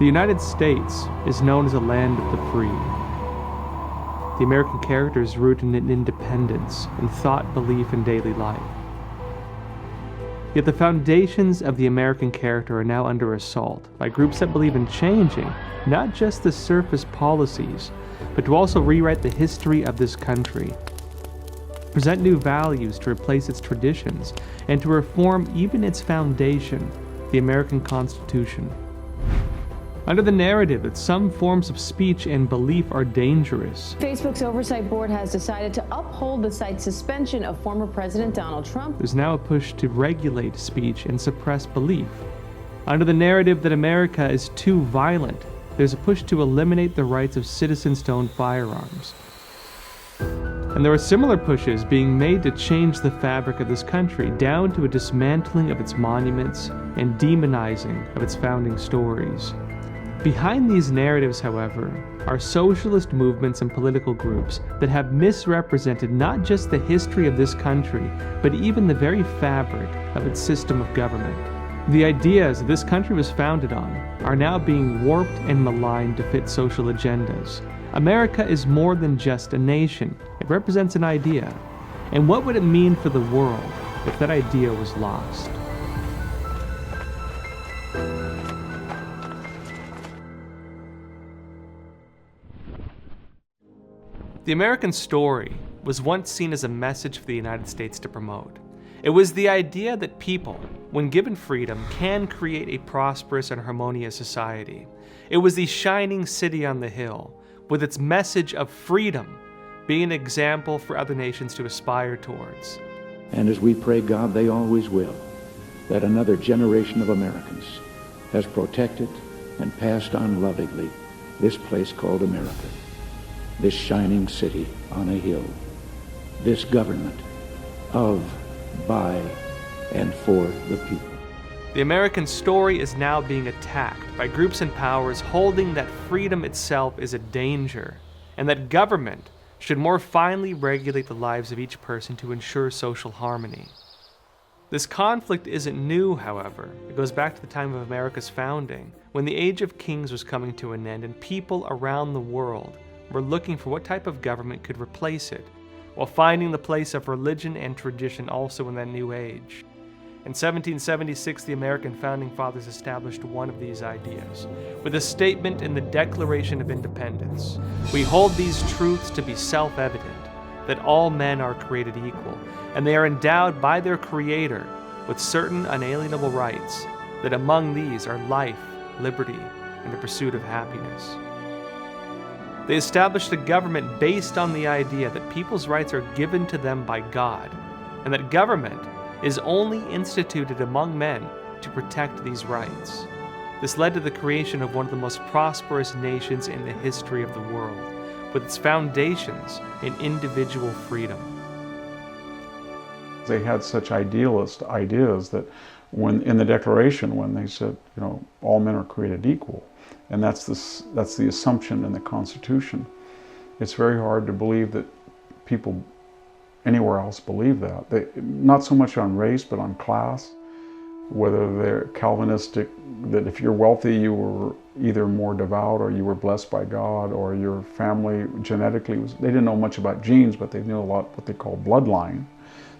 The United States is known as a land of the free. The American character is rooted in independence, in thought, belief, and daily life. Yet the foundations of the American character are now under assault by groups that believe in changing not just the surface policies, but to also rewrite the history of this country, present new values to replace its traditions, and to reform even its foundation, the American Constitution. Under the narrative that some forms of speech and belief are dangerous, Facebook's oversight board has decided to uphold the site's suspension of former President Donald Trump. there's now a push to regulate speech and suppress belief. Under the narrative that America is too violent, there's a push to eliminate the rights of citizens to own firearms. And there are similar pushes being made to change the fabric of this country, down to a dismantling of its monuments and demonizing of its founding stories. Behind these narratives, however, are socialist movements and political groups that have misrepresented not just the history of this country, but even the very fabric of its system of government. The ideas this country was founded on are now being warped and maligned to fit social agendas. America is more than just a nation. It represents an idea. And what would it mean for the world if that idea was lost? The American story was once seen as a message for the United States to promote. It was the idea that people, when given freedom, can create a prosperous and harmonious society. It was the shining city on the hill, with its message of freedom being an example for other nations to aspire towards. And as we pray God, they always will, that another generation of Americans has protected and passed on lovingly this place called America, this shining city on a hill, this government of, by, and for the people. The American story is now being attacked by groups and powers holding that freedom itself is a danger, and that government should more finely regulate the lives of each person to ensure social harmony. This conflict isn't new, however. It goes back to the time of America's founding, when the age of kings was coming to an end and people around the world were looking for what type of government could replace it, while finding the place of religion and tradition also in that new age. In 1776, the American founding fathers established one of these ideas, with a statement in the Declaration of Independence. We hold these truths to be self-evident, that all men are created equal, and they are endowed by their Creator with certain unalienable rights, that among these are life, liberty, and the pursuit of happiness. They established a government based on the idea that people's rights are given to them by God, and that government is only instituted among men to protect these rights. This led to the creation of one of the most prosperous nations in the history of the world, with its foundations in individual freedom. They had such idealist ideas that when in the Declaration, when they said, all men are created equal, and that's the assumption in the Constitution. It's very hard to believe that people anywhere else believe that. Not so much on race, but on class, whether they're Calvinistic, that if you're wealthy, you were either more devout or you were blessed by God, or your family genetically they didn't know much about genes, but they knew a lot what they call bloodline.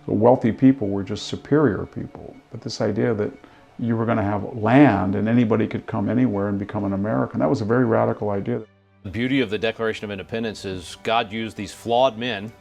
So wealthy people were just superior people. But this idea that you were going to have land and anybody could come anywhere and become an American, that was a very radical idea. The beauty of the Declaration of Independence is God used these flawed men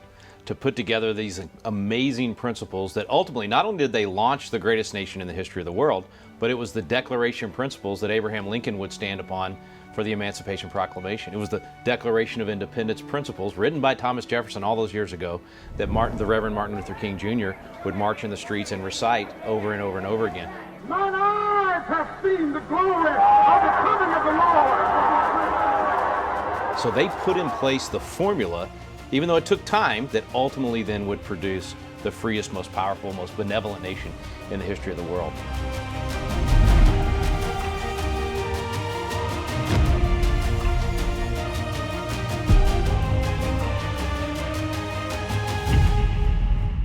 to put together these amazing principles that ultimately, not only did they launch the greatest nation in the history of the world, but it was the Declaration principles that Abraham Lincoln would stand upon for the Emancipation Proclamation. It was the Declaration of Independence principles written by Thomas Jefferson all those years ago that the Reverend Martin Luther King Jr. would march in the streets and recite over and over and over again. Mine eyes have seen the glory of the coming of the Lord. So they put in place the formula, even though it took time, that ultimately then would produce the freest, most powerful, most benevolent nation in the history of the world.